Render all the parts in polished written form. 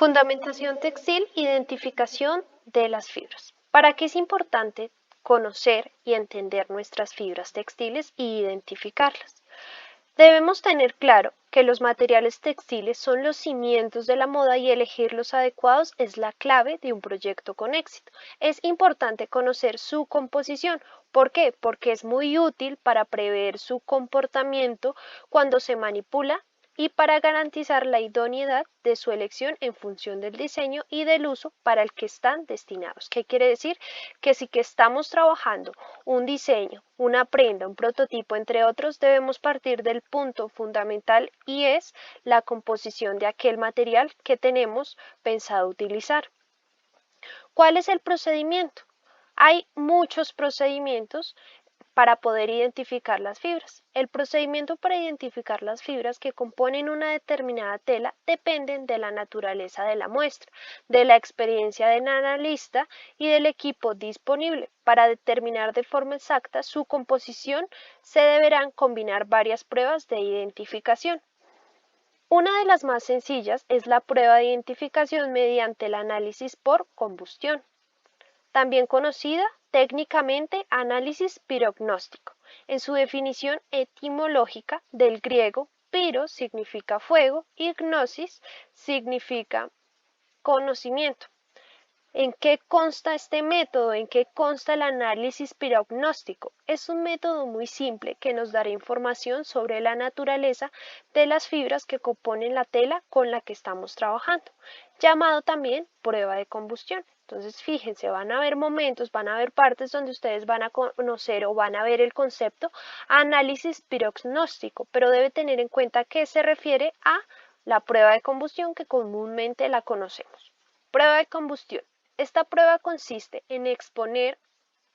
Fundamentación textil, identificación de las fibras. ¿Para qué es importante conocer y entender nuestras fibras textiles y identificarlas? Debemos tener claro que los materiales textiles son los cimientos de la moda y elegir los adecuados es la clave de un proyecto con éxito. Es importante conocer su composición. ¿Por qué? Porque es muy útil para prever su comportamiento cuando se manipula y para garantizar la idoneidad de su elección en función del diseño y del uso para el que están destinados. ¿Qué quiere decir? Que si que estamos trabajando un diseño, una prenda, un prototipo, entre otros, debemos partir del punto fundamental y es la composición de aquel material que tenemos pensado utilizar. ¿Cuál es el procedimiento? Hay muchos procedimientos para poder identificar las fibras. El procedimiento para identificar las fibras que componen una determinada tela dependen de la naturaleza de la muestra, de la experiencia del analista y del equipo disponible. Para determinar de forma exacta su composición se deberán combinar varias pruebas de identificación. Una de las más sencillas es la prueba de identificación mediante el análisis por combustión, también conocida técnicamente análisis pirognóstico, en su definición etimológica del griego piro significa fuego y gnosis significa conocimiento. ¿En qué consta este método? ¿En qué consta el análisis pirognóstico? Es un método muy simple que nos dará información sobre la naturaleza de las fibras que componen la tela con la que estamos trabajando, llamado también prueba de combustión. Entonces, fíjense, van a haber momentos, van a haber partes donde ustedes van a conocer o van a ver el concepto análisis pirognóstico, pero debe tener en cuenta que se refiere a la prueba de combustión que comúnmente la conocemos. Prueba de combustión. Esta prueba consiste en exponer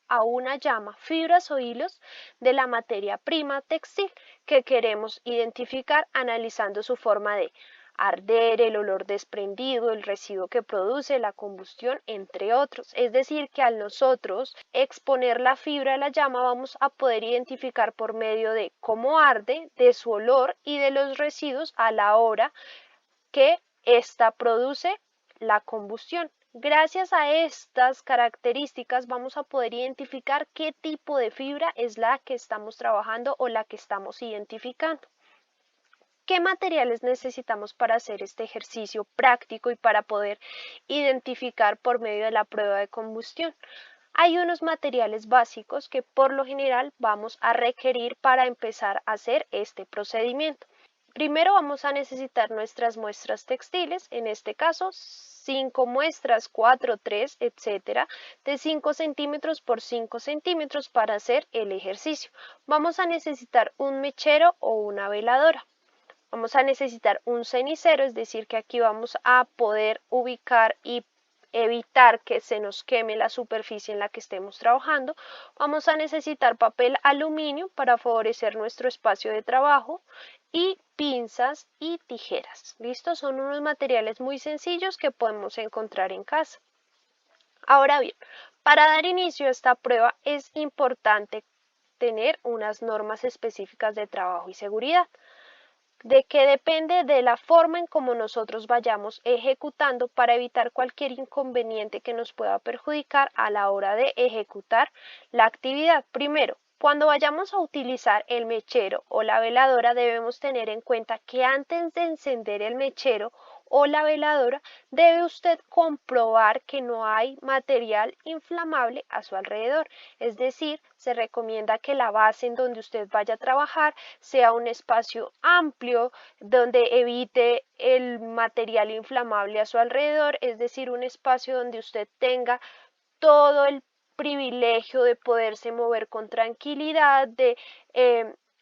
a una llama fibras o hilos de la materia prima textil que queremos identificar analizando su forma de arder, el olor desprendido, el residuo que produce, la combustión, entre otros. Es decir, que al nosotros exponer la fibra a la llama vamos a poder identificar por medio de cómo arde, de su olor y de los residuos a la hora que ésta produce la combustión. Gracias a estas características vamos a poder identificar qué tipo de fibra es la que estamos trabajando o la que estamos identificando. ¿Qué materiales necesitamos para hacer este ejercicio práctico y para poder identificar por medio de la prueba de combustión? Hay unos materiales básicos que por lo general vamos a requerir para empezar a hacer este procedimiento. Primero vamos a necesitar nuestras muestras textiles, en este caso 5 muestras, 4, 3, etcétera, de 5 centímetros por 5 centímetros para hacer el ejercicio. Vamos a necesitar un mechero o una veladora. Vamos a necesitar un cenicero, es decir, que aquí vamos a poder ubicar y evitar que se nos queme la superficie en la que estemos trabajando. Vamos a necesitar papel aluminio para favorecer nuestro espacio de trabajo y pinzas y tijeras. ¿Listo? Son unos materiales muy sencillos que podemos encontrar en casa. Ahora bien, para dar inicio a esta prueba es importante tener unas normas específicas de trabajo y seguridad, de que depende de la forma en cómo nosotros vayamos ejecutando para evitar cualquier inconveniente que nos pueda perjudicar a la hora de ejecutar la actividad. Primero, cuando vayamos a utilizar el mechero o la veladora debemos tener en cuenta que antes de encender el mechero o la veladora debe usted comprobar que no hay material inflamable a su alrededor. Es decir, se recomienda que la base en donde usted vaya a trabajar sea un espacio amplio donde evite el material inflamable a su alrededor, es decir, un espacio donde usted tenga todo el privilegio de poderse mover con tranquilidad, de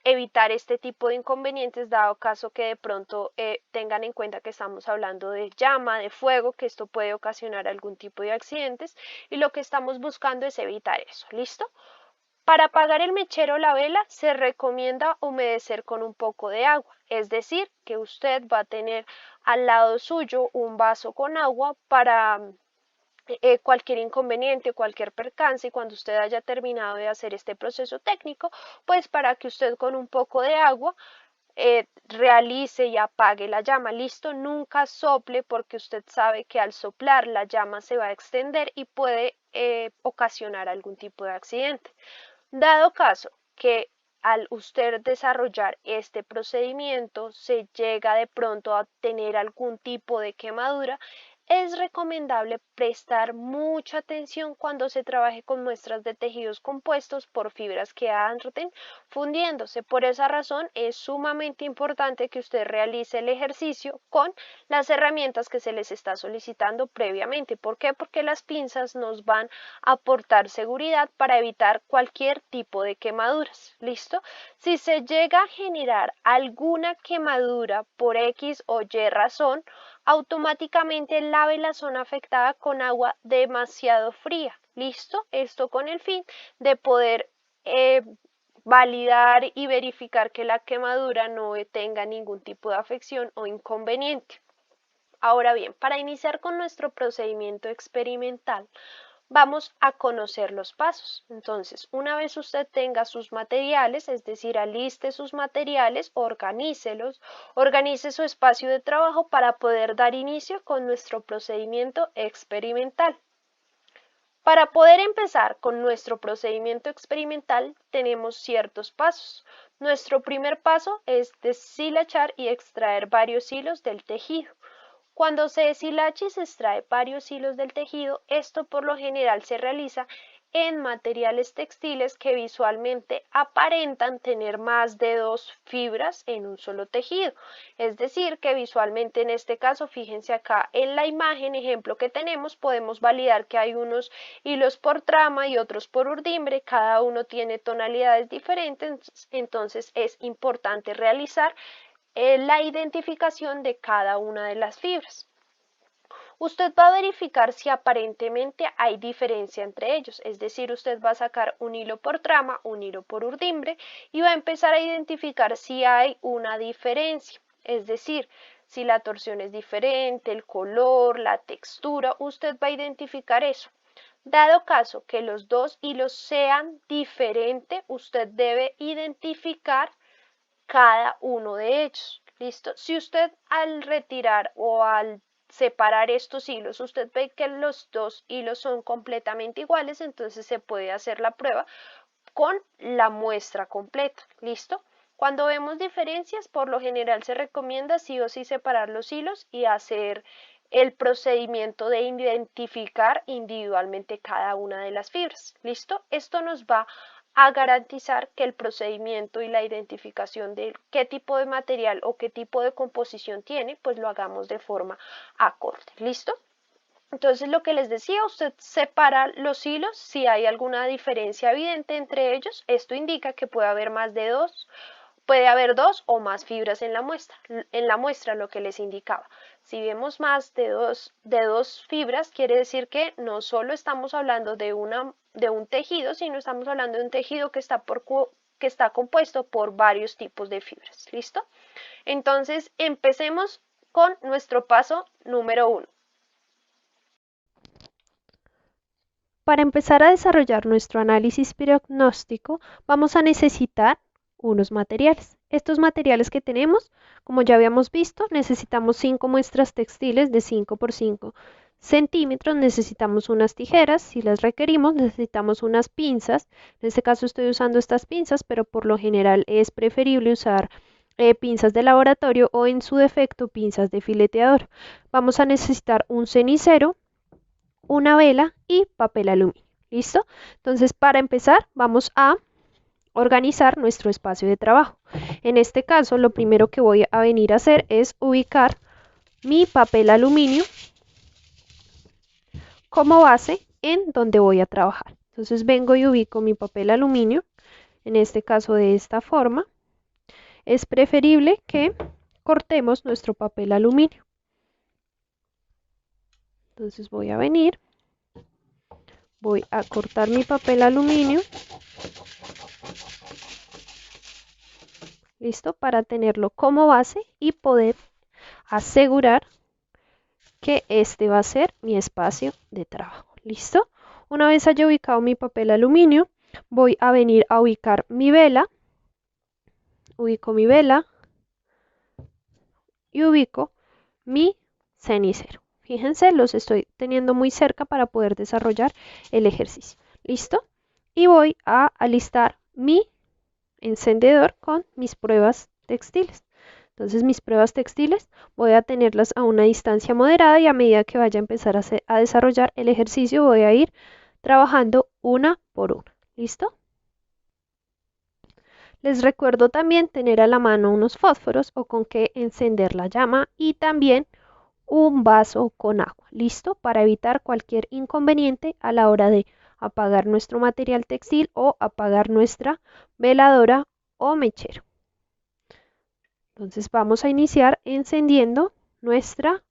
evitar este tipo de inconvenientes, dado caso que de pronto tengan en cuenta que estamos hablando de llama, de fuego, que esto puede ocasionar algún tipo de accidentes y lo que estamos buscando es evitar eso. ¿Listo? Para apagar el mechero o la vela se recomienda humedecer con un poco de agua, es decir, que usted va a tener al lado suyo un vaso con agua para cualquier inconveniente, cualquier percance y cuando usted haya terminado de hacer este proceso técnico, pues para que usted con un poco de agua realice y apague la llama. Listo, nunca sople porque usted sabe que al soplar la llama se va a extender y puede ocasionar algún tipo de accidente. Dado caso que al usted desarrollar este procedimiento se llega de pronto a tener algún tipo de quemadura, es recomendable prestar mucha atención cuando se trabaje con muestras de tejidos compuestos por fibras que anden fundiéndose. Por esa razón es sumamente importante que usted realice el ejercicio con las herramientas que se les está solicitando previamente. ¿Por qué? Porque las pinzas nos van a aportar seguridad para evitar cualquier tipo de quemaduras. ¿Listo? Si se llega a generar alguna quemadura por X o Y razón, automáticamente lave la zona afectada con agua demasiado fría. ¿Listo? Esto con el fin de poder validar y verificar que la quemadura no tenga ningún tipo de afección o inconveniente. Ahora bien, para iniciar con nuestro procedimiento experimental, vamos a conocer los pasos. Entonces, una vez usted tenga sus materiales, es decir, aliste sus materiales, organícelos, organice su espacio de trabajo para poder dar inicio con nuestro procedimiento experimental. Para poder empezar con nuestro procedimiento experimental tenemos ciertos pasos. Nuestro primer paso es deshilachar y extraer varios hilos del tejido. Cuando se deshilacha y se extrae varios hilos del tejido, esto por lo general se realiza en materiales textiles que visualmente aparentan tener más de 2 fibras en un solo tejido. Es decir, que visualmente en este caso, fíjense acá en la imagen, ejemplo que tenemos, podemos validar que hay unos hilos por trama y otros por urdimbre, cada uno tiene tonalidades diferentes, entonces es importante realizar la identificación de cada una de las fibras. Usted va a verificar si aparentemente hay diferencia entre ellos, es decir, usted va a sacar un hilo por trama, un hilo por urdimbre y va a empezar a identificar si hay una diferencia, es decir, si la torsión es diferente, el color, la textura, usted va a identificar eso. Dado caso que los dos hilos sean diferentes, usted debe identificar cada uno de ellos. ¿Listo? Si usted al retirar o al separar estos hilos, usted ve que los dos hilos son completamente iguales, entonces se puede hacer la prueba con la muestra completa. ¿Listo? Cuando vemos diferencias, por lo general se recomienda sí o sí separar los hilos y hacer el procedimiento de identificar individualmente cada una de las fibras. ¿Listo? Esto nos va a garantizar que el procedimiento y la identificación de qué tipo de material o qué tipo de composición tiene, pues lo hagamos de forma acorde. ¿Listo? Entonces lo que les decía, usted separa los hilos si hay alguna diferencia evidente entre ellos. Esto indica que puede haber dos o más fibras en la muestra, lo que les indicaba. Si vemos más de dos fibras, quiere decir que no solo estamos hablando de un tejido, sino estamos hablando de un tejido que está compuesto por varios tipos de fibras. ¿Listo? Entonces, empecemos con nuestro paso número 1. Para empezar a desarrollar nuestro análisis diagnóstico, vamos a necesitar unos materiales. Estos materiales que tenemos, como ya habíamos visto, necesitamos 5 muestras textiles de 5 por 5 centímetros, necesitamos unas tijeras, si las requerimos, necesitamos unas pinzas. En este caso estoy usando estas pinzas, pero por lo general es preferible usar pinzas de laboratorio o en su defecto pinzas de fileteador. Vamos a necesitar un cenicero, una vela y papel aluminio. ¿Listo? Entonces, para empezar, vamos a organizar nuestro espacio de trabajo. En este caso, lo primero que voy a venir a hacer es ubicar mi papel aluminio como base en donde voy a trabajar. Entonces vengo y ubico mi papel aluminio, en este caso de esta forma. Es preferible que cortemos nuestro papel aluminio. Entonces voy a venir, voy a cortar mi papel aluminio. ¿Listo? Para tenerlo como base y poder asegurar que este va a ser mi espacio de trabajo. ¿Listo? Una vez haya ubicado mi papel aluminio, voy a venir a ubicar mi vela. Ubico mi vela. y ubico mi cenicero. Fíjense, los estoy teniendo muy cerca para poder desarrollar el ejercicio. ¿Listo? Y voy a alistar mi encendedor con mis pruebas textiles. Entonces mis pruebas textiles voy a tenerlas a una distancia moderada y a medida que vaya a empezar a desarrollar el ejercicio voy a ir trabajando una por una. ¿Listo? Les recuerdo también tener a la mano unos fósforos o con que encender la llama y también un vaso con agua. ¿Listo? Para evitar cualquier inconveniente a la hora de apagar nuestro material textil o apagar nuestra veladora o mechero. Entonces vamos a iniciar encendiendo nuestra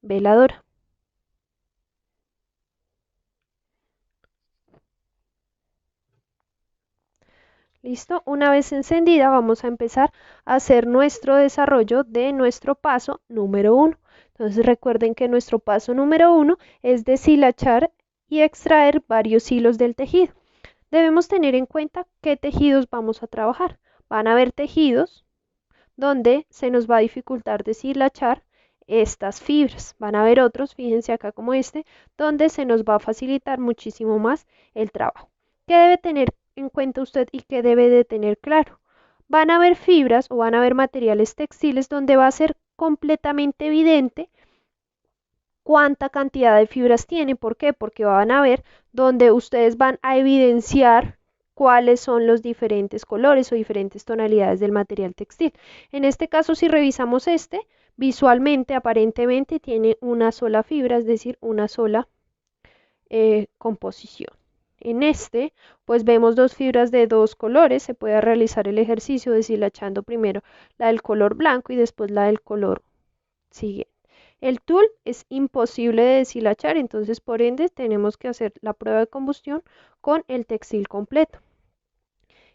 veladora. ¿Listo? Una vez encendida vamos a empezar a hacer nuestro desarrollo de nuestro paso número 1. Entonces recuerden que nuestro paso número 1 es deshilachar y extraer varios hilos del tejido. Debemos tener en cuenta qué tejidos vamos a trabajar. Van a haber tejidos donde se nos va a dificultar deshilachar estas fibras. Van a haber otros, fíjense acá como este, donde se nos va a facilitar muchísimo más el trabajo. ¿Qué debe tener en cuenta usted y qué debe de tener claro? Van a haber fibras o van a haber materiales textiles donde va a ser completamente evidente cuánta cantidad de fibras tiene. ¿Por qué? Porque van a ver donde ustedes van a evidenciar cuáles son los diferentes colores o diferentes tonalidades del material textil. En este caso, si revisamos este, visualmente, aparentemente tiene una sola fibra, es decir, una sola composición. En este, pues vemos dos fibras de dos colores. Se puede realizar el ejercicio deshilachando primero la del color blanco y después la del color siguiente. El tul es imposible de deshilachar, entonces por ende tenemos que hacer la prueba de combustión con el textil completo.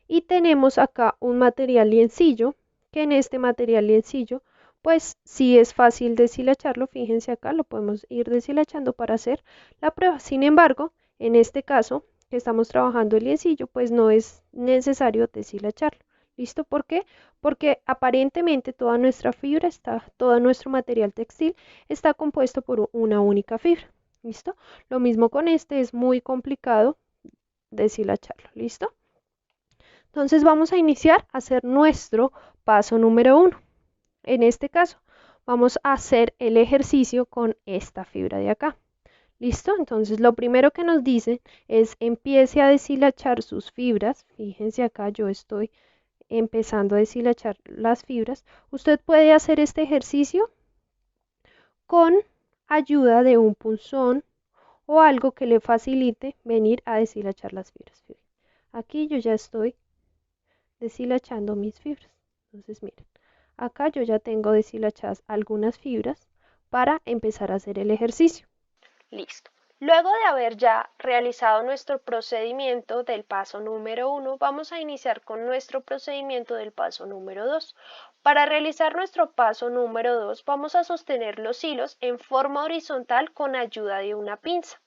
Y tenemos acá un material liencillo, que en este material liencillo, pues sí es fácil deshilacharlo. Fíjense acá, lo podemos ir deshilachando para hacer la prueba. Sin embargo, en este caso, que estamos trabajando el liencillo, pues no es necesario deshilacharlo. ¿Listo? ¿Por qué? Porque aparentemente toda nuestra fibra todo nuestro material textil está compuesto por una única fibra. ¿Listo? Lo mismo con este, es muy complicado deshilacharlo. ¿Listo? Entonces vamos a iniciar a hacer nuestro paso número 1. En este caso, vamos a hacer el ejercicio con esta fibra de acá. ¿Listo? Entonces lo primero que nos dice es empiece a deshilachar sus fibras. Fíjense acá, yo estoy empezando a deshilachar las fibras. Usted puede hacer este ejercicio con ayuda de un punzón o algo que le facilite venir a deshilachar las fibras. Aquí yo ya estoy deshilachando mis fibras. Entonces miren, acá yo ya tengo deshilachadas algunas fibras para empezar a hacer el ejercicio. Listo. Luego de haber ya realizado nuestro procedimiento del paso número 1, vamos a iniciar con nuestro procedimiento del paso número 2. Para realizar nuestro paso número 2, vamos a sostener los hilos en forma horizontal con ayuda de una pinza.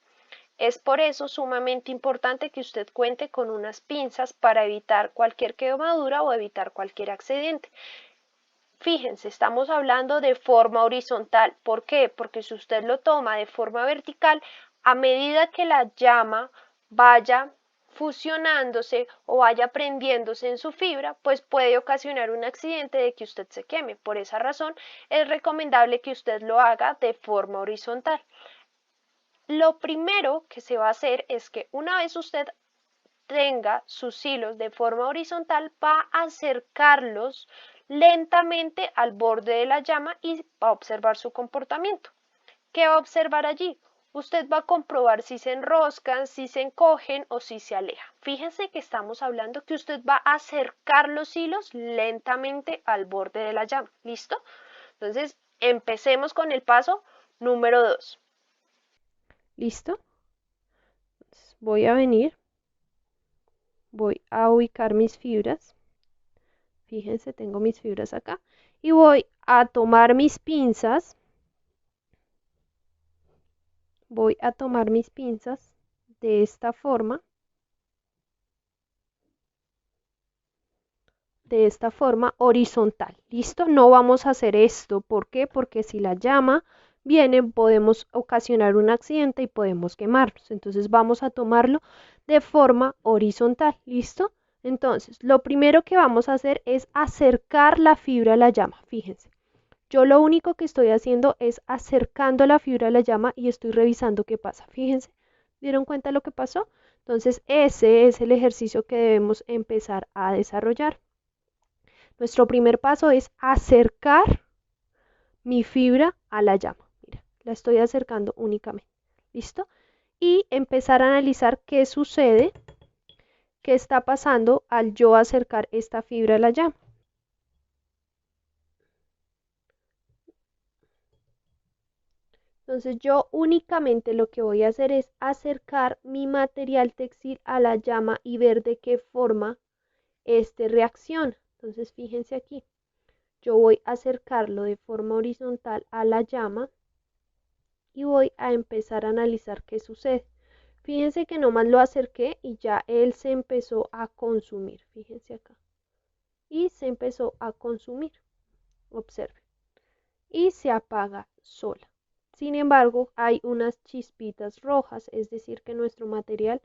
Es por eso sumamente importante que usted cuente con unas pinzas para evitar cualquier quemadura o evitar cualquier accidente. Fíjense, estamos hablando de forma horizontal. ¿Por qué? Porque si usted lo toma de forma vertical, a medida que la llama vaya fusionándose o vaya prendiéndose en su fibra, pues puede ocasionar un accidente de que usted se queme. Por esa razón, es recomendable que usted lo haga de forma horizontal. Lo primero que se va a hacer es que una vez usted tenga sus hilos de forma horizontal, va a acercarlos lentamente al borde de la llama y va a observar su comportamiento. ¿Qué va a observar allí? Usted va a comprobar si se enroscan, si se encogen o si se alejan. Fíjense que estamos hablando que usted va a acercar los hilos lentamente al borde de la llama. ¿Listo? Entonces, empecemos con el paso número 2. ¿Listo? Entonces, voy a venir, voy a ubicar mis fibras. Fíjense, tengo mis fibras acá. Y voy a tomar mis pinzas. Voy a tomar mis pinzas de esta forma. de esta forma horizontal. ¿Listo? No vamos a hacer esto. ¿Por qué? Porque si la llama viene, podemos ocasionar un accidente y podemos quemarnos. Entonces vamos a tomarlo de forma horizontal. ¿Listo? Entonces, lo primero que vamos a hacer es acercar la fibra a la llama. Fíjense, yo lo único que estoy haciendo es acercando la fibra a la llama y estoy revisando qué pasa. Fíjense, ¿dieron cuenta lo que pasó? Entonces, ese es el ejercicio que debemos empezar a desarrollar. Nuestro primer paso es acercar mi fibra a la llama. Mira, la estoy acercando únicamente. ¿Listo? Y empezar a analizar qué sucede, qué está pasando al yo acercar esta fibra a la llama. Entonces yo únicamente lo que voy a hacer es acercar mi material textil a la llama y ver de qué forma este reacciona. Entonces fíjense aquí, yo voy a acercarlo de forma horizontal a la llama y voy a empezar a analizar qué sucede. Fíjense que nomás lo acerqué y ya él se empezó a consumir. Fíjense acá. Y se empezó a consumir. Observen. Y se apaga sola. Sin embargo, hay unas chispitas rojas, es decir, que nuestro material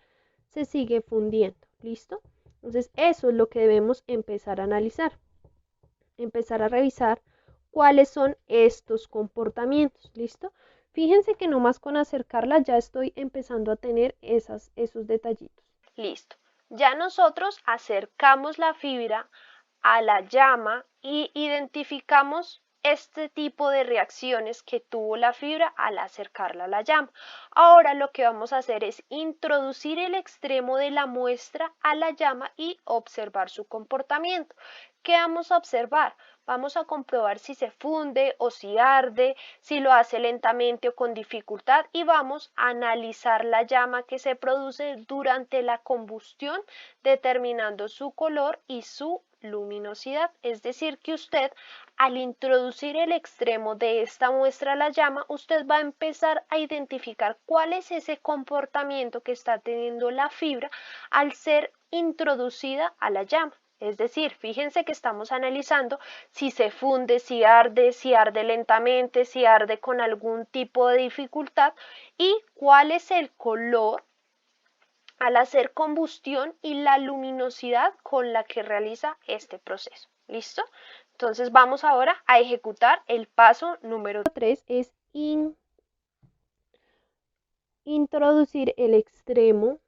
se sigue fundiendo. ¿Listo? Entonces, eso es lo que debemos empezar a analizar. Empezar a revisar cuáles son estos comportamientos. ¿Listo? Fíjense que nomás con acercarla ya estoy empezando a tener esos detallitos. Listo. Ya nosotros acercamos la fibra a la llama y identificamos este tipo de reacciones que tuvo la fibra al acercarla a la llama. Ahora lo que vamos a hacer es introducir el extremo de la muestra a la llama y observar su comportamiento. ¿Qué vamos a observar? Vamos a comprobar si se funde o si arde, si lo hace lentamente o con dificultad y vamos a analizar la llama que se produce durante la combustión, determinando su color y su luminosidad. Es decir, que usted al introducir el extremo de esta muestra a la llama, usted va a empezar a identificar cuál es ese comportamiento que está teniendo la fibra al ser introducida a la llama. Es decir, fíjense que estamos analizando si se funde, si arde lentamente, si arde con algún tipo de dificultad y cuál es el color al hacer combustión y la luminosidad con la que realiza este proceso. ¿Listo? Entonces vamos ahora a ejecutar el paso número 3 es introducir el extremo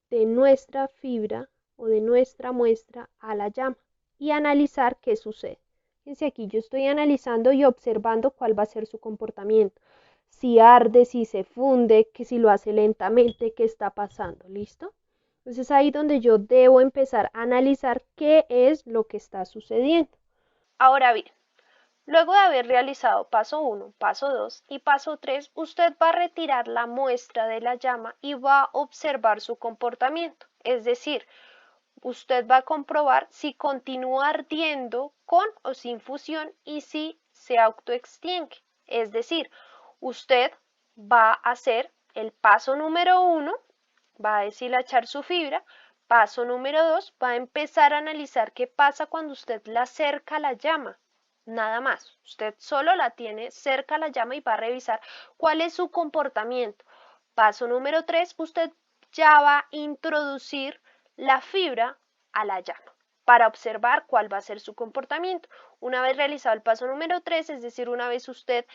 de nuestra fibra o de nuestra muestra a la llama y analizar qué sucede. Fíjense aquí, yo estoy analizando y observando cuál va a ser su comportamiento. Si arde, si se funde, que si lo hace lentamente, qué está pasando, ¿listo? Entonces ahí donde yo debo empezar a analizar qué es lo que está sucediendo. Ahora bien, luego de haber realizado paso 1, paso 2 y paso 3, usted va a retirar la muestra de la llama y va a observar su comportamiento. Es decir, usted va a comprobar si continúa ardiendo con o sin fusión y si se autoextingue. Es decir, usted va a hacer el paso número 1, va a deshilachar su fibra. Paso número 2, va a empezar a analizar qué pasa cuando usted la acerca a la llama. Nada más, usted solo la tiene cerca a la llama y va a revisar cuál es su comportamiento. Paso número 3, usted ya va a introducir la fibra a la llama para observar cuál va a ser su comportamiento. Una vez realizado el paso número 3, es decir, una vez usted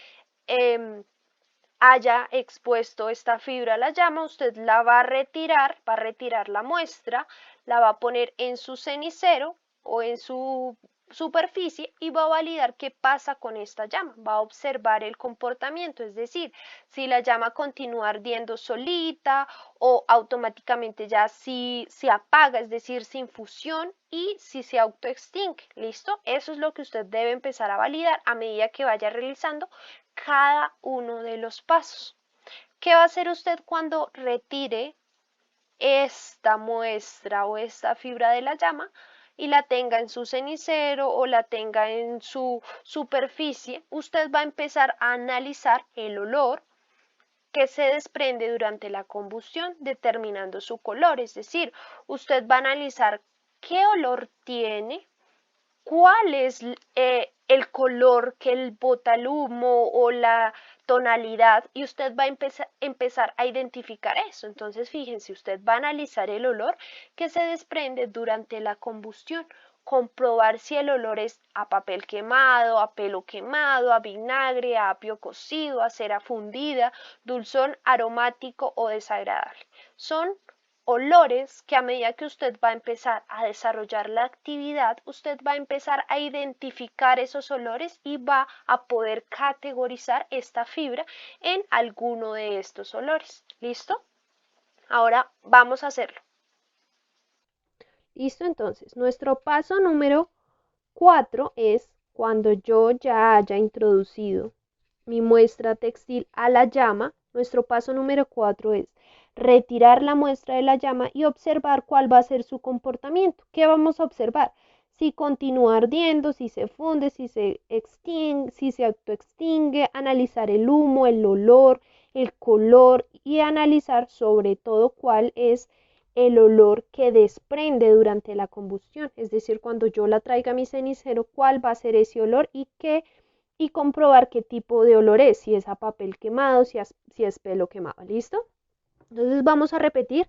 haya expuesto esta fibra a la llama, usted la va a retirar la muestra, la va a poner en su cenicero o en su superficie y va a validar qué pasa con esta llama, va a observar el comportamiento, es decir, si la llama continúa ardiendo solita o automáticamente ya si se apaga, es decir, sin fusión y si se autoextingue, ¿listo? Eso es lo que usted debe empezar a validar a medida que vaya realizando cada uno de los pasos. ¿Qué va a hacer usted cuando retire esta muestra o esta fibra de la llama y la tenga en su cenicero o la tenga en su superficie? Usted va a empezar a analizar el olor que se desprende durante la combustión, determinando su color. Es decir, usted va a analizar qué olor tiene, cuál es el color que bota el humo o la tonalidad, y usted va a empezar a identificar eso. Entonces, fíjense, usted va a analizar el olor que se desprende durante la combustión, comprobar si el olor es a papel quemado, a pelo quemado, a vinagre, a apio cocido, a cera fundida, dulzón, aromático o desagradable. Son olores que a medida que usted va a empezar a desarrollar la actividad, usted va a empezar a identificar esos olores y va a poder categorizar esta fibra en alguno de estos olores. ¿Listo? Ahora vamos a hacerlo. Listo, entonces, nuestro paso número 4 es cuando yo ya haya introducido mi muestra textil a la llama. Nuestro paso número 4 es retirar la muestra de la llama y observar cuál va a ser su comportamiento. ¿Qué vamos a observar? Si continúa ardiendo, si se funde, si se extingue, si se autoextingue, analizar el humo, el olor, el color y analizar sobre todo cuál es el olor que desprende durante la combustión, es decir, cuando yo la traiga a mi cenicero, cuál va a ser ese olor y comprobar qué tipo de olor es, si es a papel quemado, si es pelo quemado, ¿listo? Entonces vamos a repetir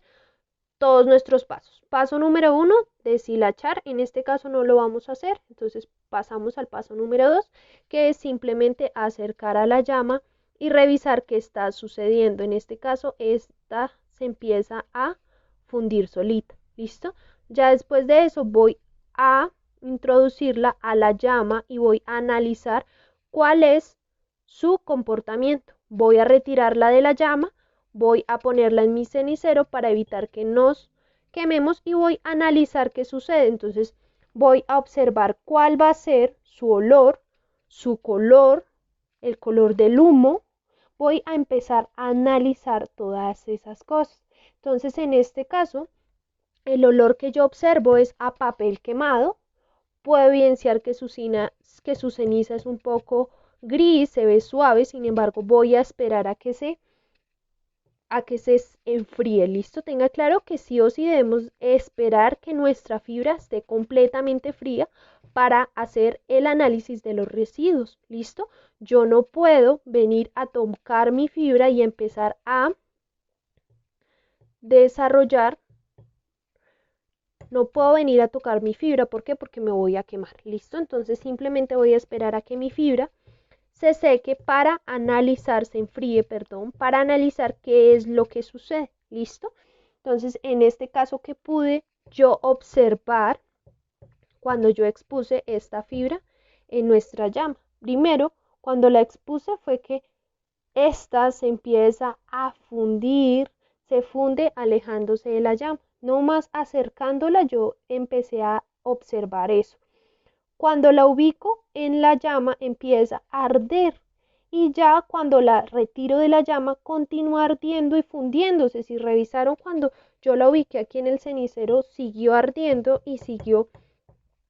todos nuestros pasos. Paso número 1, deshilachar, en este caso no lo vamos a hacer, entonces pasamos al paso número 2, que es simplemente acercar a la llama y revisar qué está sucediendo. En este caso, esta se empieza a fundir solita, ¿listo? Ya después de eso voy a introducirla a la llama y voy a analizar cuál es su comportamiento. Voy a retirarla de la llama, voy a ponerla en mi cenicero para evitar que nos quememos y voy a analizar qué sucede. Entonces voy a observar cuál va a ser su olor, su color, el color del humo. Voy a empezar a analizar todas esas cosas. Entonces, en este caso, el olor que yo observo es a papel quemado. Puedo evidenciar que su ceniza es un poco gris, se ve suave, sin embargo, voy a esperar a que se enfríe. Listo, tenga claro que sí o sí debemos esperar que nuestra fibra esté completamente fría para hacer el análisis de los residuos. Listo, yo no puedo venir a tocar mi fibra y empezar a desarrollar. No puedo venir a tocar mi fibra, ¿por qué? Porque me voy a quemar. Listo, entonces simplemente voy a esperar a que mi fibra se seque para analizar, se enfríe, perdón, para analizar qué es lo que sucede. ¿Listo? Entonces, en este caso que pude yo observar cuando yo expuse esta fibra en nuestra llama. Primero, cuando la expuse fue que esta se empieza a fundir, se funde alejándose de la llama. No más acercándola yo empecé a observar eso. Cuando la ubico en la llama empieza a arder y ya cuando la retiro de la llama continúa ardiendo y fundiéndose. Si revisaron cuando yo la ubiqué aquí en el cenicero siguió ardiendo y siguió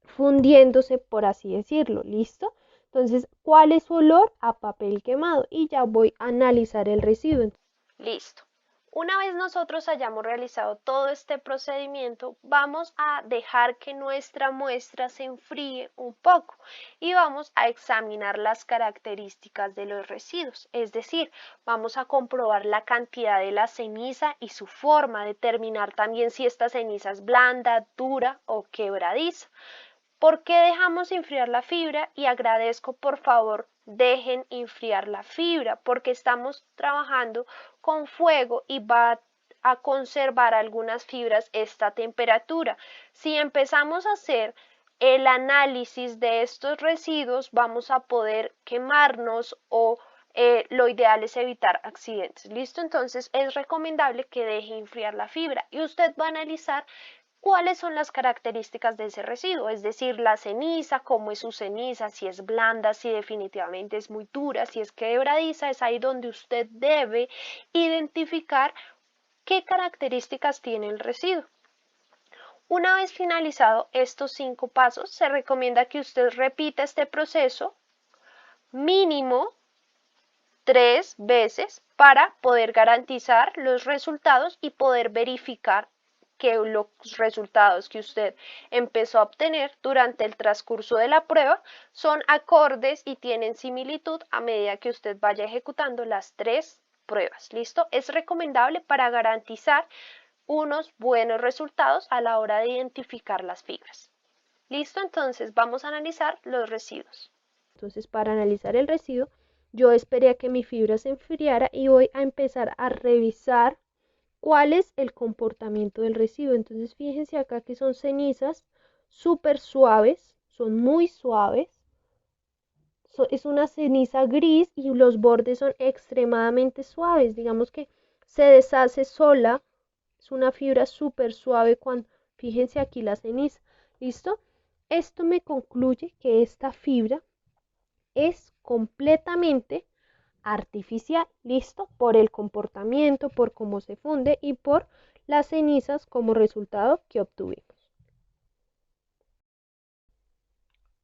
fundiéndose, por así decirlo. ¿Listo? Entonces, ¿cuál es su olor? A papel quemado y ya voy a analizar el residuo. Listo. Una vez nosotros hayamos realizado todo este procedimiento, vamos a dejar que nuestra muestra se enfríe un poco y vamos a examinar las características de los residuos, es decir, vamos a comprobar la cantidad de la ceniza y su forma, determinar también si esta ceniza es blanda, dura o quebradiza. ¿Por qué dejamos enfriar la fibra? Y agradezco, por favor, dejen enfriar la fibra porque estamos trabajando con fuego y va a conservar algunas fibras esta temperatura. Si empezamos a hacer el análisis de estos residuos, vamos a poder quemarnos o lo ideal es evitar accidentes. ¿Listo? Entonces es recomendable que deje enfriar la fibra y usted va a analizar cuáles son las características de ese residuo, es decir, la ceniza, cómo es su ceniza, si es blanda, si definitivamente es muy dura, si es quebradiza, es ahí donde usted debe identificar qué características tiene el residuo. Una vez finalizado estos 5 pasos, se recomienda que usted repita este proceso mínimo 3 veces para poder garantizar los resultados y poder verificar que los resultados que usted empezó a obtener durante el transcurso de la prueba son acordes y tienen similitud a medida que usted vaya ejecutando las 3 pruebas. ¿Listo? Es recomendable para garantizar unos buenos resultados a la hora de identificar las fibras. ¿Listo? Entonces vamos a analizar los residuos. Entonces, para analizar el residuo, yo esperé a que mi fibra se enfriara y voy a empezar a revisar cuál es el comportamiento del residuo. Entonces, fíjense acá que son cenizas súper suaves, son muy suaves. Es una ceniza gris y los bordes son extremadamente suaves. Digamos que se deshace sola. Es una fibra súper suave cuando, fíjense aquí la ceniza. ¿Listo? Esto me concluye que esta fibra es completamente artificial, ¿listo? Por el comportamiento, por cómo se funde y por las cenizas como resultado que obtuvimos.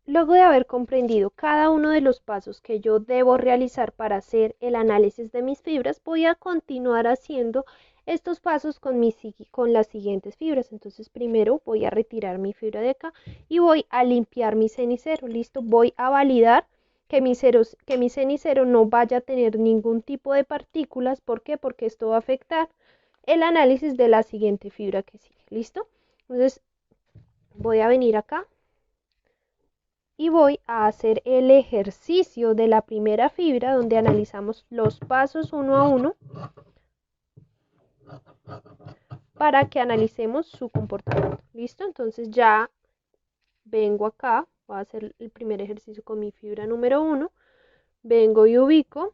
Luego de haber comprendido cada uno de los pasos que yo debo realizar para hacer el análisis de mis fibras, voy a continuar haciendo estos pasos con las siguientes fibras. Entonces primero voy a retirar mi fibra de acá y voy a limpiar mi cenicero, ¿listo? Voy a validar que mi cenicero no vaya a tener ningún tipo de partículas. ¿Por qué? Porque esto va a afectar el análisis de la siguiente fibra que sigue, ¿listo? Entonces voy a venir acá y voy a hacer el ejercicio de la primera fibra donde analizamos los pasos uno a uno para que analicemos su comportamiento. ¿Listo? Entonces ya vengo acá, voy a hacer el primer ejercicio con mi fibra número 1, vengo y ubico,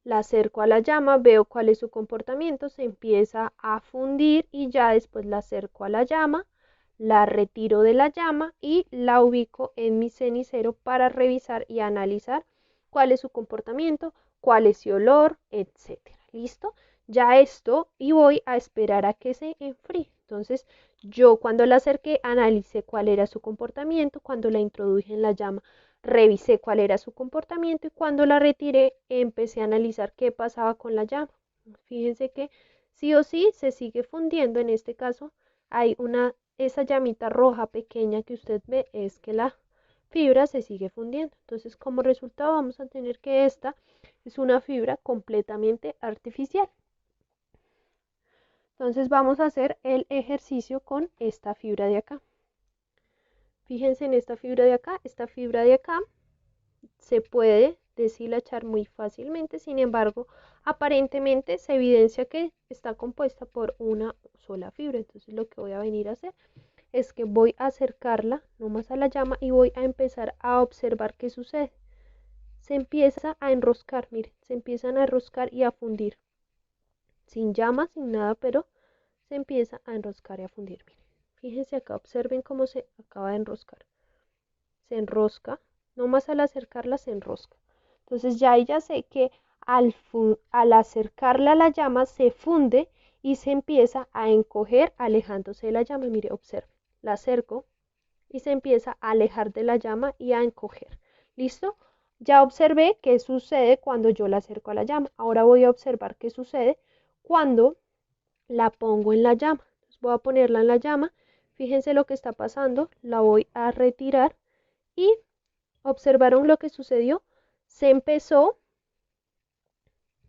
la acerco a la llama, veo cuál es su comportamiento, se empieza a fundir y ya después la acerco a la llama, la retiro de la llama y la ubico en mi cenicero para revisar y analizar cuál es su comportamiento, cuál es su olor, etcétera. ¿Listo? Ya esto, y voy a esperar a que se enfríe. Entonces, yo cuando la acerqué analicé cuál era su comportamiento, cuando la introduje en la llama revisé cuál era su comportamiento y cuando la retiré empecé a analizar qué pasaba con la llama. Fíjense que sí o sí se sigue fundiendo. En este caso hay esa llamita roja pequeña que usted ve es que la fibra se sigue fundiendo. Entonces como resultado vamos a tener que esta es una fibra completamente artificial. Entonces vamos a hacer el ejercicio con esta fibra de acá. Fíjense en esta fibra de acá, se puede deshilachar muy fácilmente, sin embargo, aparentemente se evidencia que está compuesta por una sola fibra. Entonces lo que voy a venir a hacer es que voy a acercarla nomás a la llama y voy a empezar a observar qué sucede. Se empieza a enroscar, miren, se empiezan a enroscar y a fundir. Sin llama, sin nada, pero se empieza a enroscar y a fundir. Miren, fíjense acá, observen cómo se acaba de enroscar. Se enrosca, nomás al acercarla se enrosca. Entonces ya sé que al acercarla a la llama se funde y se empieza a encoger alejándose de la llama. Mire, observe, la acerco y se empieza a alejar de la llama y a encoger. ¿Listo? Ya observé qué sucede cuando yo la acerco a la llama. Ahora voy a observar qué sucede cuando la pongo en la llama. Entonces voy a ponerla en la llama. Fíjense lo que está pasando. La voy a retirar y observaron lo que sucedió. Se empezó,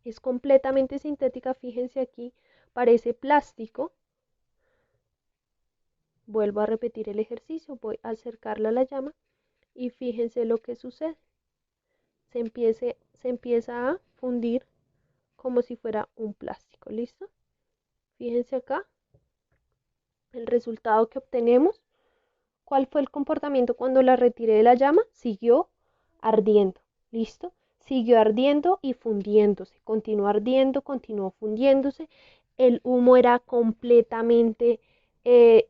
es completamente sintética, fíjense aquí, parece plástico. Vuelvo a repetir el ejercicio, voy a acercarla a la llama y fíjense lo que sucede. Se empieza a fundir como si fuera un plástico, ¿listo? Fíjense acá el resultado que obtenemos. ¿Cuál fue el comportamiento cuando la retiré de la llama? Siguió ardiendo, ¿listo? Siguió ardiendo y fundiéndose, continuó ardiendo, continuó fundiéndose. El humo era completamente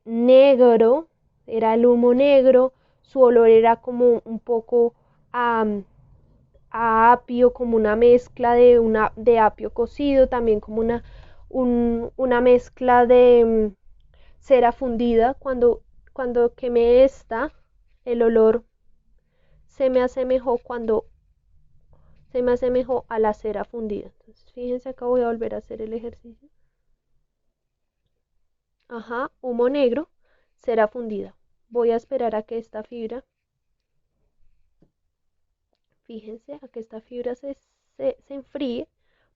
negro, era el humo negro, su olor era como un poco a apio, como una mezcla de apio cocido, también como una mezcla de cera fundida. Cuando quemé esta, el olor se me asemejó a la cera fundida. Entonces, fíjense acá, voy a volver a hacer el ejercicio. ajá, humo negro, será fundida. Voy a esperar a que esta fibra, fíjense, a que esta fibra se enfríe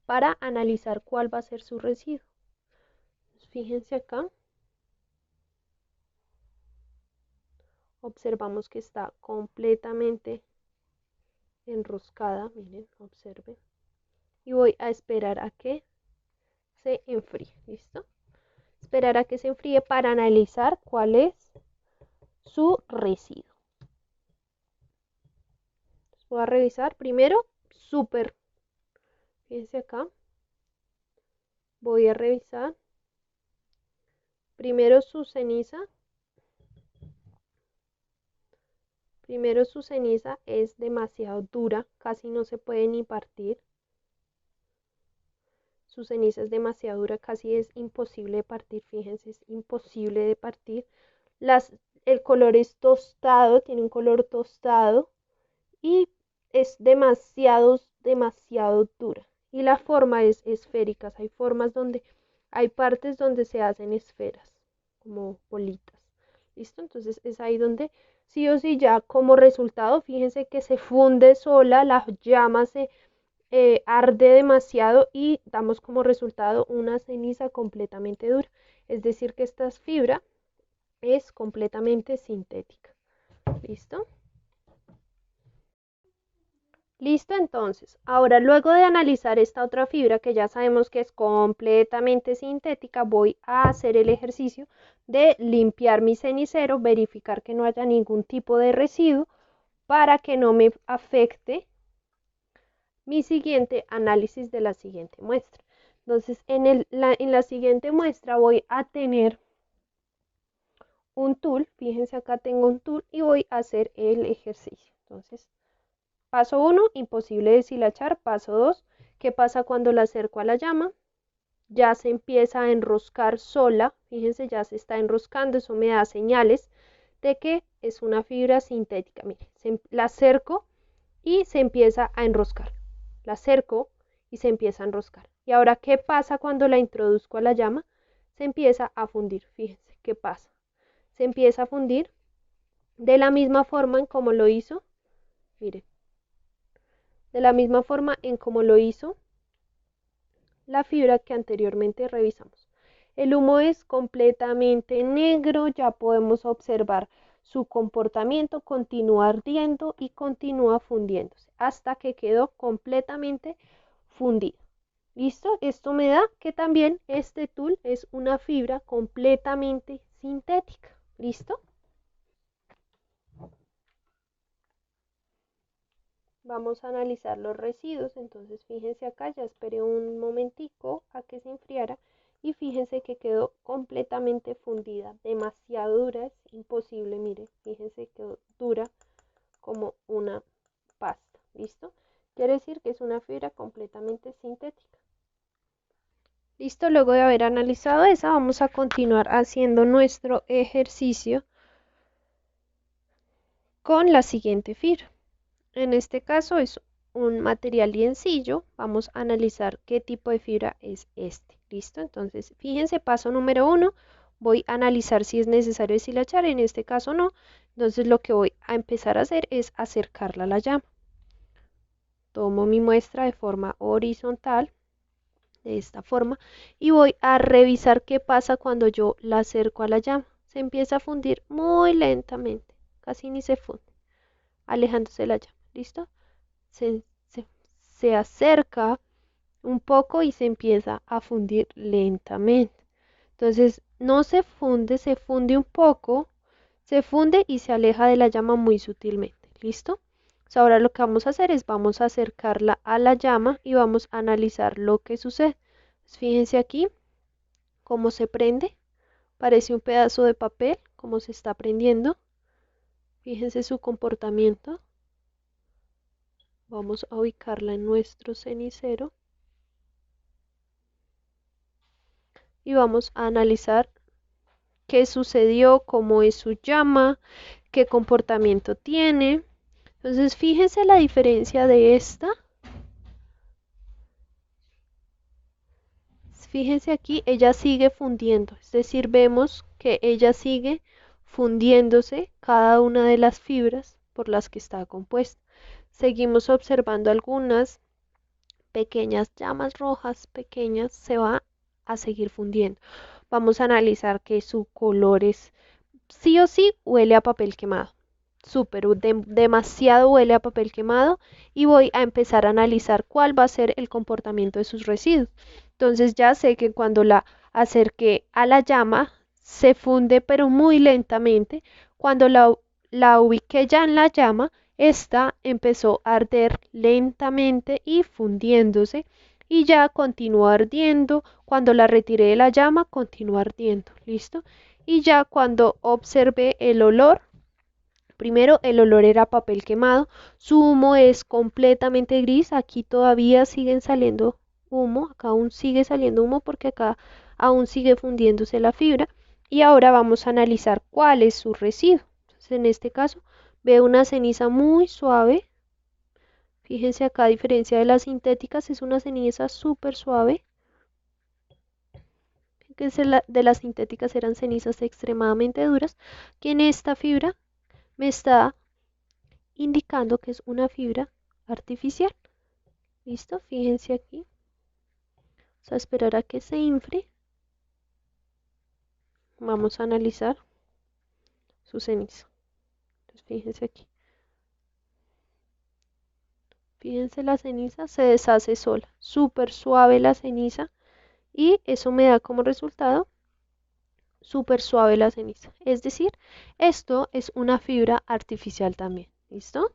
para analizar cuál va a ser su residuo. Fíjense acá, observamos que está completamente enroscada, miren, observen. Y voy a esperar a que se enfríe, ¿listo? Esperar a que se enfríe para analizar cuál es su residuo. Voy a revisar primero, súper, fíjense acá, voy a revisar primero su ceniza. Primero su ceniza es demasiado dura, casi no se puede ni partir. Su ceniza es demasiado dura, casi es imposible de partir, fíjense, es imposible de partir. El color es tostado, tiene un color tostado y es demasiado dura. Y la forma es esférica, hay formas donde, hay partes donde se hacen esferas, como bolitas. ¿Listo? Entonces es ahí donde sí o sí ya como resultado, fíjense que se funde sola, la llama se arde demasiado y damos como resultado una ceniza completamente dura. Es decir que esta fibra es completamente sintética. ¿Listo? Listo, entonces, ahora luego de analizar esta otra fibra que ya sabemos que es completamente sintética, voy a hacer el ejercicio de limpiar mi cenicero, verificar que no haya ningún tipo de residuo para que no me afecte mi siguiente análisis de la siguiente muestra. Entonces, en la siguiente muestra voy a tener un tool, fíjense acá tengo un tool y voy a hacer el ejercicio. Entonces, paso 1, imposible deshilachar. Paso 2, ¿qué pasa cuando la acerco a la llama? Ya se empieza a enroscar sola, fíjense, ya se está enroscando, eso me da señales de que es una fibra sintética. Miren, la acerco y se empieza a enroscar. La acerco y se empieza a enroscar. Y ahora, ¿qué pasa cuando la introduzco a la llama? Se empieza a fundir, fíjense, ¿qué pasa? Se empieza a fundir de la misma forma en como lo hizo, miren, de la misma forma en como lo hizo la fibra que anteriormente revisamos. El humo es completamente negro, ya podemos observar su comportamiento, continúa ardiendo y continúa fundiéndose hasta que quedó completamente fundido. ¿Listo? Esto me da que también este tool es una fibra completamente sintética. ¿Listo? Vamos a analizar los residuos, entonces fíjense acá, ya esperé un momentico a que se enfriara y fíjense que quedó completamente fundida, demasiado dura, es imposible, miren, fíjense que dura como una pasta, ¿listo? Quiere decir que es una fibra completamente sintética. Listo, luego de haber analizado esa, vamos a continuar haciendo nuestro ejercicio con la siguiente fibra. En este caso es un material liencillo. Vamos a analizar qué tipo de fibra es este. ¿Listo? Entonces, fíjense, paso número 1. Voy a analizar si es necesario deshilachar. En este caso no. Entonces, lo que voy a empezar a hacer es acercarla a la llama. Tomo mi muestra de forma horizontal, de esta forma, y voy a revisar qué pasa cuando yo la acerco a la llama. Se empieza a fundir muy lentamente. Casi ni se funde, alejándose de la llama. ¿Listo? Se acerca un poco y se empieza a fundir lentamente. Entonces no se funde un poco, se funde y se aleja de la llama muy sutilmente. ¿Listo? Entonces, ahora lo que vamos a hacer es vamos a acercarla a la llama y vamos a analizar lo que sucede. Entonces, fíjense aquí cómo se prende. Parece un pedazo de papel, cómo se está prendiendo. Fíjense su comportamiento. Vamos a ubicarla en nuestro cenicero y vamos a analizar qué sucedió, cómo es su llama, qué comportamiento tiene. Entonces, fíjense la diferencia de esta. fíjense aquí, ella sigue fundiendo, es decir, vemos que ella sigue fundiéndose cada una de las fibras por las que está compuesta. Seguimos observando algunas pequeñas llamas rojas, pequeñas, se va a seguir fundiendo. Vamos a analizar que su color es, sí o sí, huele a papel quemado. Súper, demasiado huele a papel quemado y voy a empezar a analizar cuál va a ser el comportamiento de sus residuos. Entonces ya sé que cuando la acerqué a la llama se funde pero muy lentamente. Cuando la ubiqué ya en la llama, esta empezó a arder lentamente y fundiéndose y ya continuó ardiendo. Cuando la retiré de la llama, continuó ardiendo. ¿Listo? Y ya cuando observé el olor, primero, el olor era papel quemado, su humo es completamente gris, aquí todavía siguen saliendo humo, acá aún sigue saliendo humo porque acá aún sigue fundiéndose la fibra. Y ahora vamos a analizar cuál es su residuo. Entonces, en este caso, veo una ceniza muy suave. Fíjense acá, a diferencia de las sintéticas, es una ceniza súper suave. Fíjense, de las sintéticas eran cenizas extremadamente duras, que en esta fibra me está indicando que es una fibra artificial. ¿Listo? Fíjense aquí. Vamos a esperar a que se infle. Vamos a analizar su ceniza. Entonces, fíjense aquí. Fíjense, la ceniza se deshace sola. Súper suave la ceniza. Y eso me da como resultado súper suave la ceniza. Es decir, esto es una fibra artificial también. ¿Listo?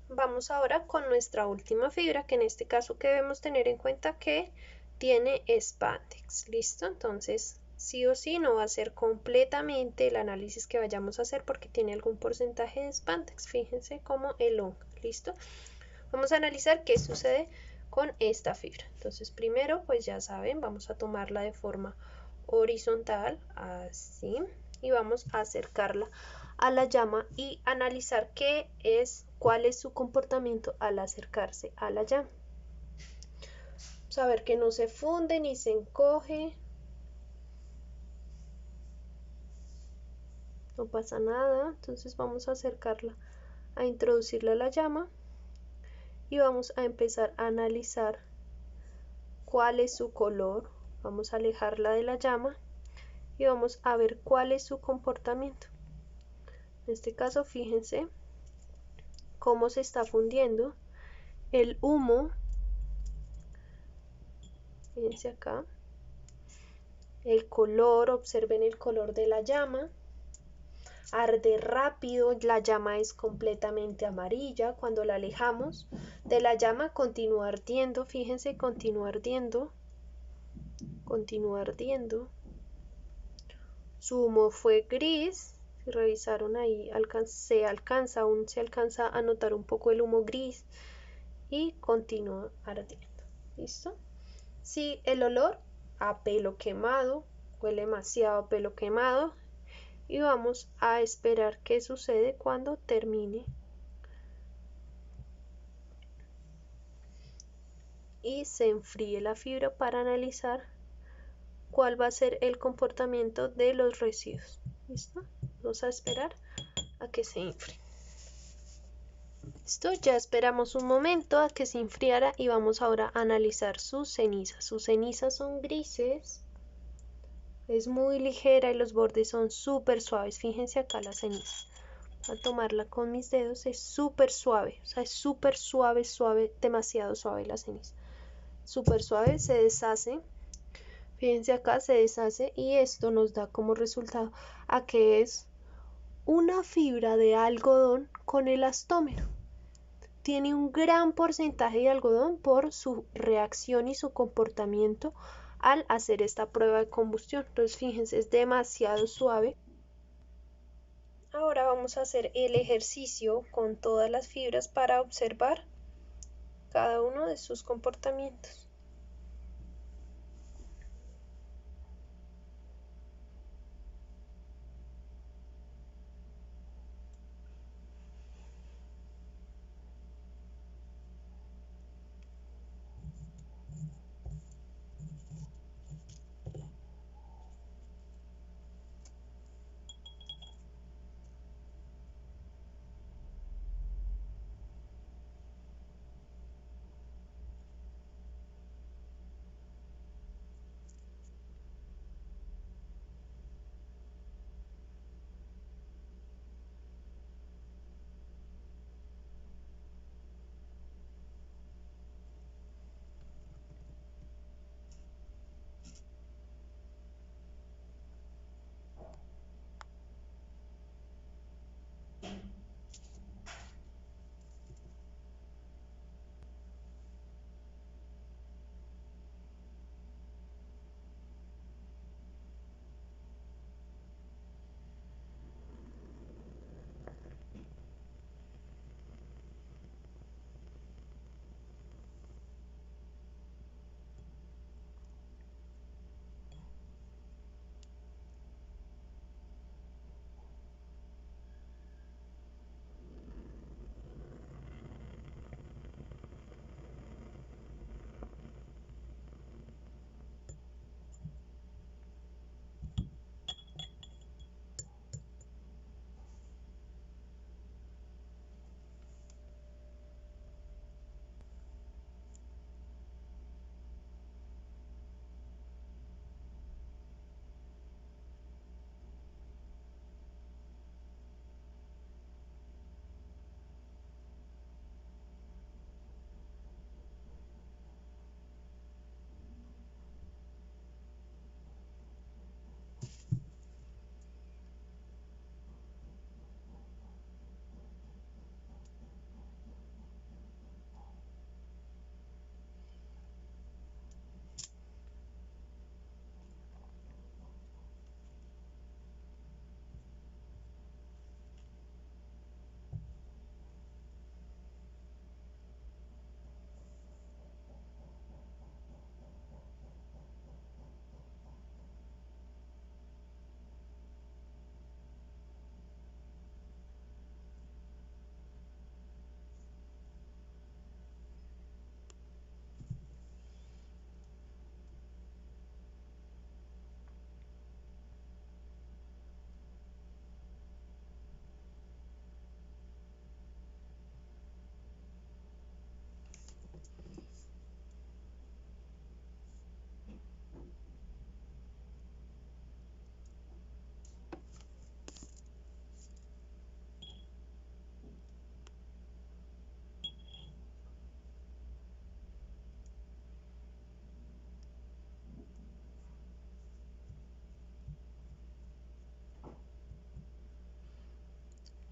Vamos ahora con nuestra última fibra, que en este caso que debemos tener en cuenta que tiene spandex. ¿Listo? Entonces, sí o sí no va a ser completamente el análisis que vayamos a hacer porque tiene algún porcentaje de spandex. Fíjense como el long. ¿Listo? Vamos a analizar qué sucede con esta fibra. Entonces, primero, pues ya saben, vamos a tomarla de forma horizontal, así, y vamos a acercarla a la llama y analizar cuál es su comportamiento al acercarse a la llama. Vamos a ver que no se funde ni se encoge. No pasa nada. Entonces vamos a acercarla, a introducirla a la llama y vamos a empezar a analizar cuál es su color. Vamos a alejarla de la llama y vamos a ver cuál es su comportamiento. En este caso, fíjense cómo se está fundiendo el humo. Fíjense acá. El color, observen el color de la llama. Arde rápido, la llama es completamente amarilla. Cuando la alejamos de la llama, continúa ardiendo. Fíjense, continúa ardiendo. Continúa ardiendo. Su humo fue gris. Si revisaron ahí, aún se alcanza a notar un poco el humo gris y continúa ardiendo. ¿Listo? Sí, el olor a pelo quemado, huele demasiado a pelo quemado y vamos a esperar qué sucede cuando termine y se enfríe la fibra para analizar cuál va a ser el comportamiento de los residuos. ¿Listo? Vamos a esperar a que se enfríe. Listo, ya esperamos un momento a que se enfriara y vamos ahora a analizar sus cenizas. Sus cenizas son grises, es muy ligera y los bordes son súper suaves. Fíjense acá la ceniza. Al tomarla con mis dedos es súper suave, o sea, es súper suave, suave, demasiado suave la ceniza. Súper suave, se deshace. Fíjense acá, se deshace y esto nos da como resultado a que es una fibra de algodón con elastómero. Tiene un gran porcentaje de algodón por su reacción y su comportamiento al hacer esta prueba de combustión. Entonces, fíjense, es demasiado suave. Ahora vamos a hacer el ejercicio con todas las fibras para observar cada uno de sus comportamientos.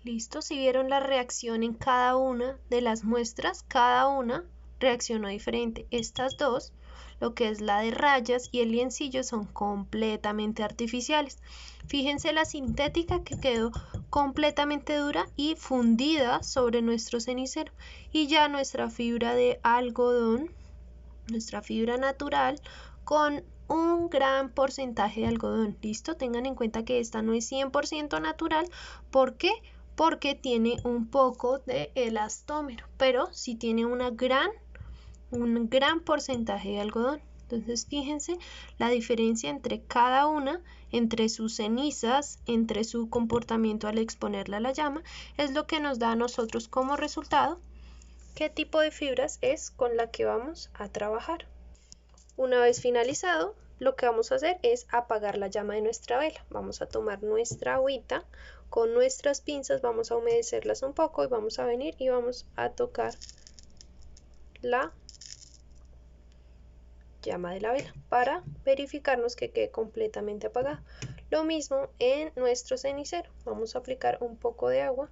¿Listo? Si vieron la reacción en cada una de las muestras, cada una reaccionó diferente. Estas dos, lo que es la de rayas y el liencillo, son completamente artificiales. Fíjense la sintética que quedó completamente dura y fundida sobre nuestro cenicero. Y ya nuestra fibra de algodón, nuestra fibra natural, con un gran porcentaje de algodón. ¿Listo? Tengan en cuenta que esta no es 100% natural. ¿Por qué? Porque tiene un poco de elastómero, pero sí tiene un gran porcentaje de algodón. Entonces fíjense la diferencia entre cada una, entre sus cenizas, entre su comportamiento al exponerla a la llama, es lo que nos da a nosotros como resultado qué tipo de fibras es con la que vamos a trabajar. Una vez finalizado, lo que vamos a hacer es apagar la llama de nuestra vela. Vamos a tomar nuestra agüita, con nuestras pinzas vamos a humedecerlas un poco y vamos a venir y vamos a tocar la llama de la vela para verificarnos que quede completamente apagada. Lo mismo en nuestro cenicero. Vamos a aplicar un poco de agua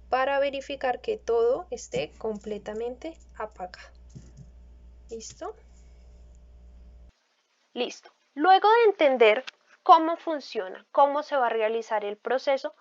para verificar que todo esté completamente apagado. ¿Listo? Listo. Luego de entender cómo funciona, cómo se va a realizar el proceso,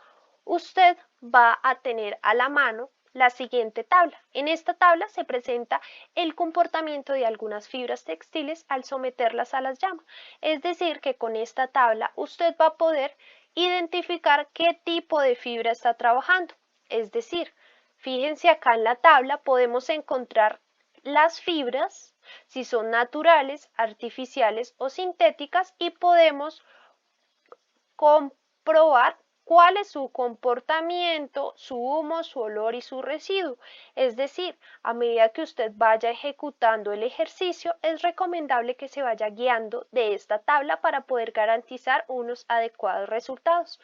usted va a tener a la mano la siguiente tabla. En esta tabla se presenta el comportamiento de algunas fibras textiles al someterlas a las llamas. Es decir, que con esta tabla usted va a poder identificar qué tipo de fibra está trabajando. Es decir, fíjense acá en la tabla podemos encontrar las fibras, si son naturales, artificiales o sintéticas, y podemos comprobar cuál es su comportamiento, su humo, su olor y su residuo. Es decir, a medida que usted vaya ejecutando el ejercicio, es recomendable que se vaya guiando de esta tabla para poder garantizar unos adecuados resultados.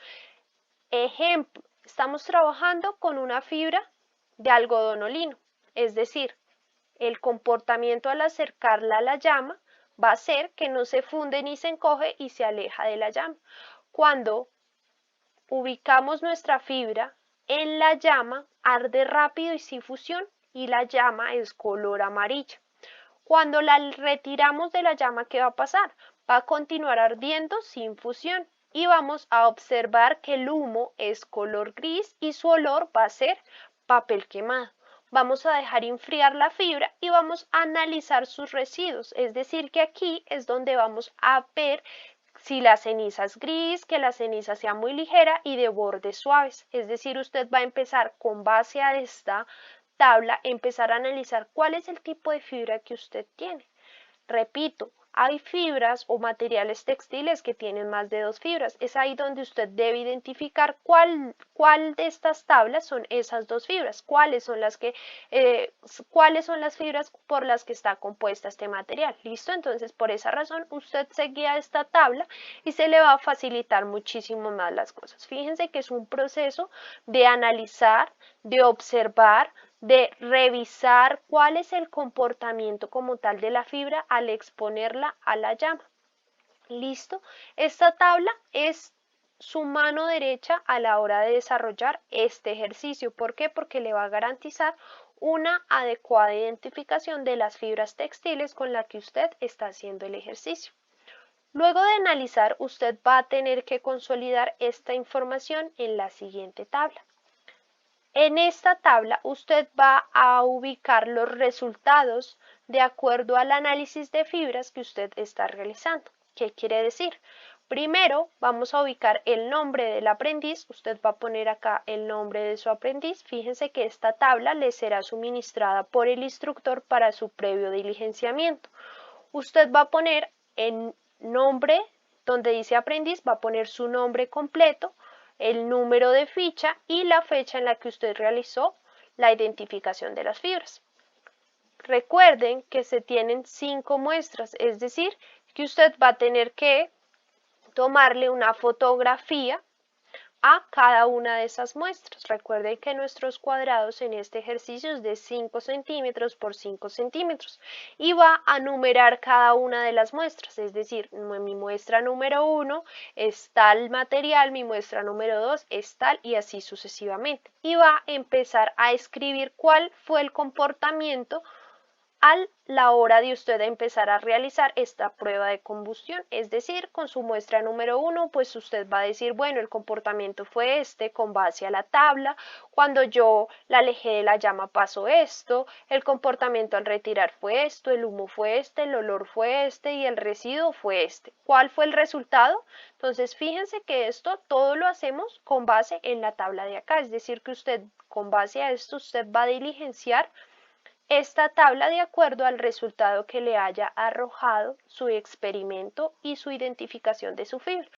Ejemplo, estamos trabajando con una fibra de algodón o lino, es decir, el comportamiento al acercarla a la llama va a ser que no se funde ni se encoge y se aleja de la llama. Cuando ubicamos nuestra fibra en la llama, arde rápido y sin fusión y la llama es color amarillo. Cuando la retiramos de la llama, ¿qué va a pasar? Va a continuar ardiendo sin fusión y vamos a observar que el humo es color gris y su olor va a ser papel quemado. Vamos a dejar enfriar la fibra y vamos a analizar sus residuos, es decir, que aquí es donde vamos a ver si la ceniza es gris, que la ceniza sea muy ligera y de bordes suaves. Es decir, usted va a empezar con base a esta tabla, empezar a analizar cuál es el tipo de fibra que usted tiene. Repito, hay fibras o materiales textiles que tienen más de 2 fibras. Es ahí donde usted debe identificar cuál de estas tablas son esas 2 fibras, cuáles son las fibras por las que está compuesta este material. ¿Listo? Entonces, por esa razón, usted se guía esta tabla y se le va a facilitar muchísimo más las cosas. Fíjense que es un proceso de analizar, de observar, de revisar cuál es el comportamiento como tal de la fibra al exponerla a la llama. ¿Listo? Esta tabla es su mano derecha a la hora de desarrollar este ejercicio. ¿Por qué? Porque le va a garantizar una adecuada identificación de las fibras textiles con la que usted está haciendo el ejercicio. Luego de analizar, usted va a tener que consolidar esta información en la siguiente tabla. En esta tabla usted va a ubicar los resultados de acuerdo al análisis de fibras que usted está realizando. ¿Qué quiere decir? Primero vamos a ubicar el nombre del aprendiz. Usted va a poner acá el nombre de su aprendiz. Fíjense que esta tabla le será suministrada por el instructor para su previo diligenciamiento. Usted va a poner en nombre, donde dice aprendiz, va a poner su nombre completo, el número de ficha y la fecha en la que usted realizó la identificación de las fibras. Recuerden que se tienen 5 muestras, es decir, que usted va a tener que tomarle una fotografía a cada una de esas muestras. Recuerden que nuestros cuadrados en este ejercicio es de 5 centímetros por 5 centímetros y va a numerar cada una de las muestras, es decir, mi muestra número 1 es tal material, mi muestra número 2 es tal y así sucesivamente. Y va a empezar a escribir cuál fue el comportamiento a la hora de usted empezar a realizar esta prueba de combustión, es decir, con su muestra número 1, pues usted va a decir, bueno, el comportamiento fue este con base a la tabla, cuando yo la alejé de la llama pasó esto, el comportamiento al retirar fue esto, el humo fue este, el olor fue este y el residuo fue este. ¿Cuál fue el resultado? Entonces, fíjense que esto todo lo hacemos con base en la tabla de acá, es decir, que usted con base a esto usted va a diligenciar esta tabla de acuerdo al resultado que le haya arrojado su experimento y su identificación de su fibra.